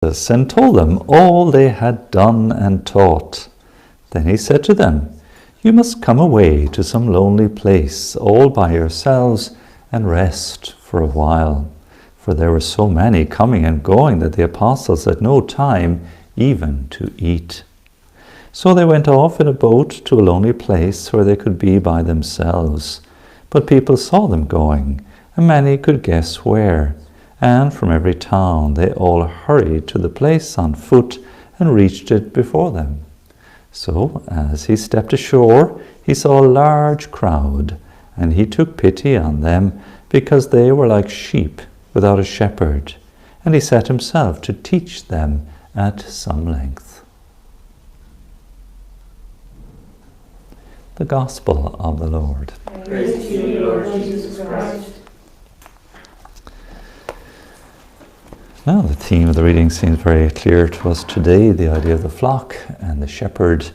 and told them all they had done and taught. Then he said to them, "You must come away to some lonely place all by yourselves and rest for a while." For there were so many coming and going that the apostles had no time even to eat. So they went off in a boat to a lonely place where they could be by themselves. But people saw them going, and many could guess where. And from every town they all hurried to the place on foot and reached it before them. So as he stepped ashore, he saw a large crowd, and he took pity on them, because they were like sheep without a shepherd. And he set himself to teach them at some length. The Gospel of the Lord. Praise to you, Lord Jesus Christ. Now, the theme of the reading seems very clear to us today, the idea of the flock and the shepherd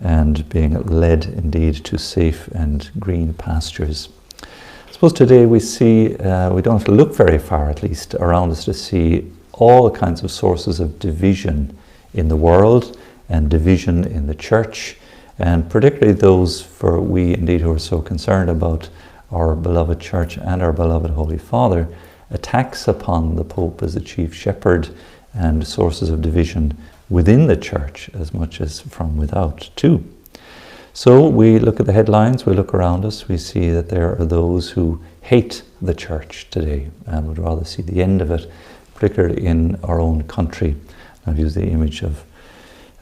and being led indeed to safe and green pastures. I suppose today we see, we don't have to look very far at least around us to see all kinds of sources of division in the world and division in the church, and particularly those for we indeed who are so concerned about our beloved church and our beloved Holy Father, attacks upon the Pope as the chief shepherd and sources of division within the church as much as from without too. So we look at the headlines, we look around us, we see that there are those who hate the church today and would rather see the end of it, particularly in our own country. I've used the image of,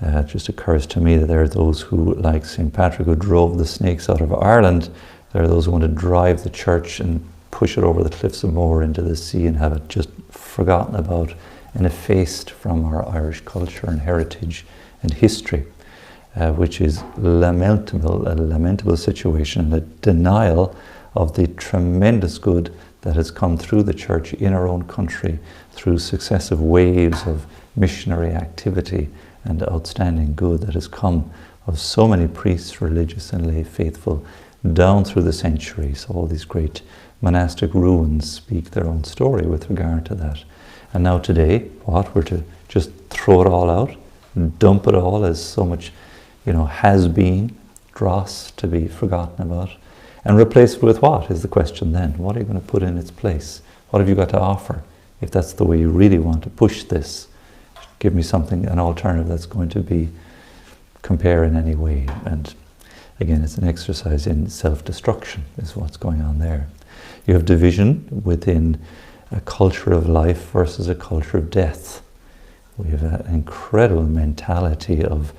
it just occurs to me that there are those who, like St. Patrick, who drove the snakes out of Ireland. There are those who want to drive the church and push it over the cliffs of Moher into the sea and have it just forgotten about and effaced from our Irish culture and heritage and history, which is a lamentable situation and a denial of the tremendous good that has come through the church in our own country through successive waves of missionary activity and outstanding good that has come of so many priests, religious and lay faithful down through the centuries. All these great monastic ruins speak their own story with regard to that. And now today, what? We're to just throw it all out, dump it all as so much, has been, dross to be forgotten about, and replace it with what is the question then? What are you going to put in its place? What have you got to offer? If that's the way you really want to push this, give me something, an alternative that's going to be compare in any way. And again, it's an exercise in self-destruction is what's going on there. You have division within a culture of life versus a culture of death. We have an incredible mentality of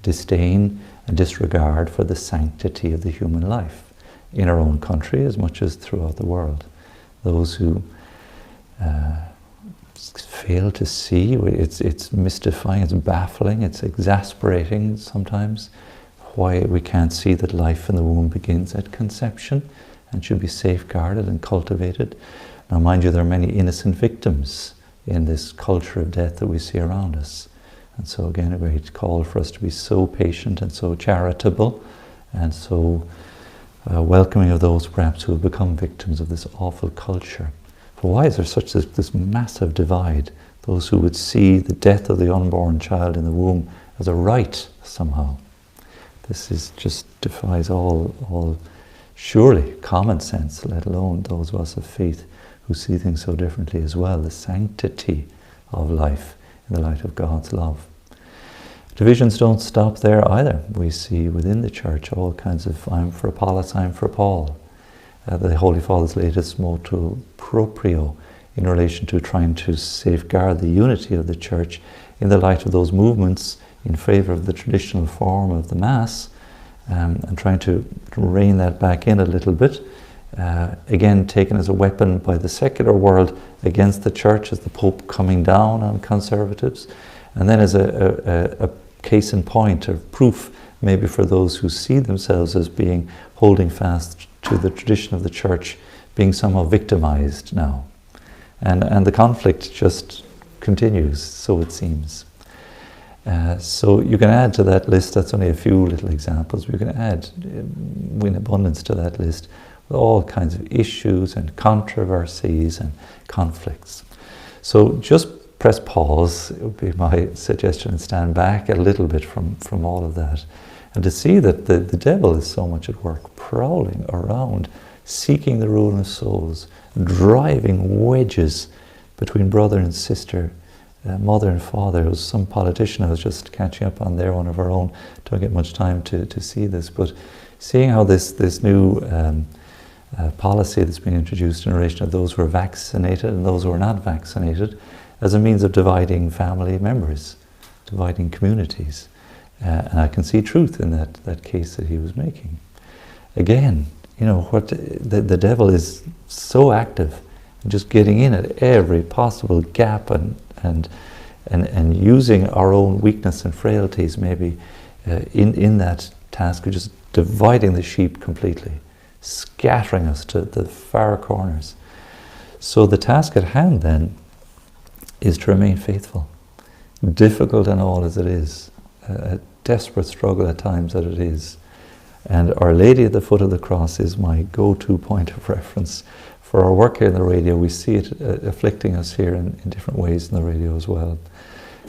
disdain and disregard for the sanctity of the human life in our own country as much as throughout the world. Those who fail to see, it's mystifying, it's baffling, it's exasperating sometimes why we can't see that life in the womb begins at conception and should be safeguarded and cultivated. Now mind you, there are many innocent victims in this culture of death that we see around us. And so again, a great call for us to be so patient and so charitable and so welcoming of those perhaps who have become victims of this awful culture. For why is there such this massive divide? Those who would see the death of the unborn child in the womb as a right somehow. This is just defies all surely common sense, let alone those of us of faith who see things so differently as well, the sanctity of life in the light of God's love. Divisions don't stop there either. We see within the church all kinds of I'm for Apollos, I'm for Paul. The Holy Father's latest motu proprio in relation to trying to safeguard the unity of the church in the light of those movements in favour of the traditional form of the Mass, and trying to rein that back in a little bit, again taken as a weapon by the secular world against the church as the Pope coming down on conservatives, and then as a case in point of proof maybe for those who see themselves as being holding fast to the tradition of the church being somehow victimized now. And the conflict just continues, so it seems. So you can add to that list, that's only a few little examples, we can add in abundance to that list with all kinds of issues and controversies and conflicts. So just press pause, it would be my suggestion, and stand back a little bit from all of that. And to see that the devil is so much at work, prowling around, seeking the ruin of souls, driving wedges between brother and sister, mother and father. It was some politician I was just catching up on there, one of our own. Don't get much time to see this, but seeing how this new policy that's been introduced in relation to those who are vaccinated and those who are not vaccinated as a means of dividing family members, dividing communities. And I can see truth in that case that he was making. Again, what the devil is so active, just getting in at every possible gap and using our own weakness and frailties maybe in that task of just dividing the sheep completely, scattering us to the far corners. So the task at hand then is to remain faithful, difficult and all as it is, a desperate struggle at times that it is. And Our Lady at the foot of the cross is my go-to point of reference. For our work here in the radio, we see it afflicting us here in different ways in the radio as well.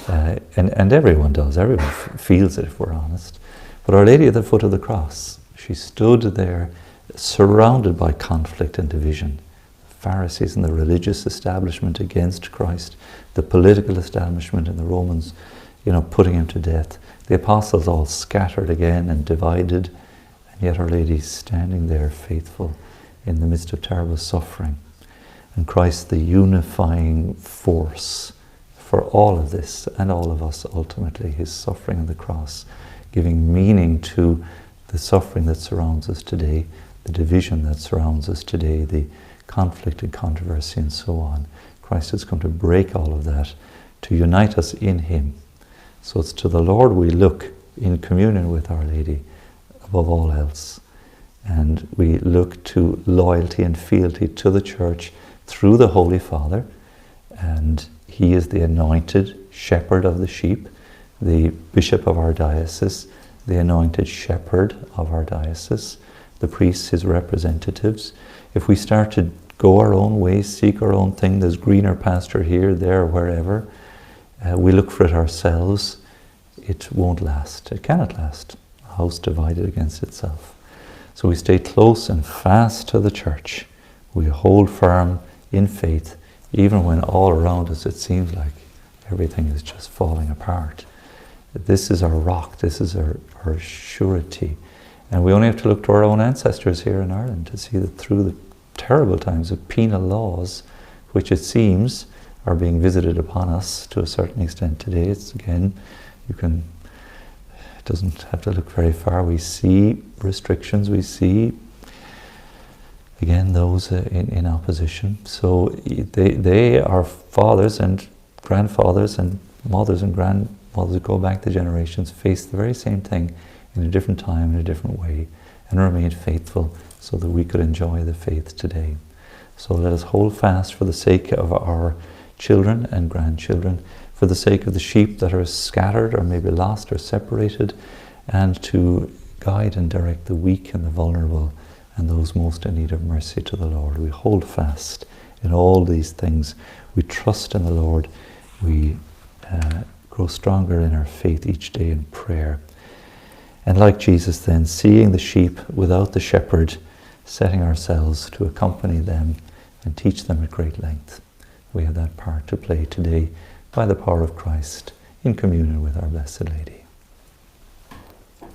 And everyone does, everyone feels it if we're honest. But Our Lady at the foot of the cross, she stood there surrounded by conflict and division. Pharisees and the religious establishment against Christ, the political establishment and the Romans, putting him to death. The apostles all scattered again and divided, and yet Our Lady standing there faithful in the midst of terrible suffering. And Christ, the unifying force for all of this and all of us ultimately, his suffering on the cross, giving meaning to the suffering that surrounds us today, the division that surrounds us today, the conflict and controversy and so on. Christ has come to break all of that, to unite us in him. So it's to the Lord we look in communion with Our Lady above all else. And we look to loyalty and fealty to the Church through the Holy Father. And he is the anointed shepherd of the sheep, the bishop of our diocese, the anointed shepherd of our diocese, the priests, his representatives. If we start to go our own ways, seek our own thing, there's greener pasture here, there, wherever, we look for it ourselves, it won't last. It cannot last. A house divided against itself. So we stay close and fast to the Church. We hold firm in faith, even when all around us it seems like everything is just falling apart. This is our rock, this is our surety. And we only have to look to our own ancestors here in Ireland to see that through the terrible times of penal laws, which it seems are being visited upon us to a certain extent today. It's again, it doesn't have to look very far. We see restrictions, we see again those in opposition. So they are fathers and grandfathers and mothers and grandmothers who go back the generations, face the very same thing in a different time, in a different way, and remain faithful so that we could enjoy the faith today. So let us hold fast for the sake of our children and grandchildren, for the sake of the sheep that are scattered or maybe lost or separated, and to guide and direct the weak and the vulnerable and those most in need of mercy to the Lord. We hold fast in all these things. We trust in the Lord. We grow stronger in our faith each day in prayer. And like Jesus then, seeing the sheep without the shepherd, setting ourselves to accompany them and teach them at great length. We have that part to play today by the power of Christ in communion with our Blessed Lady.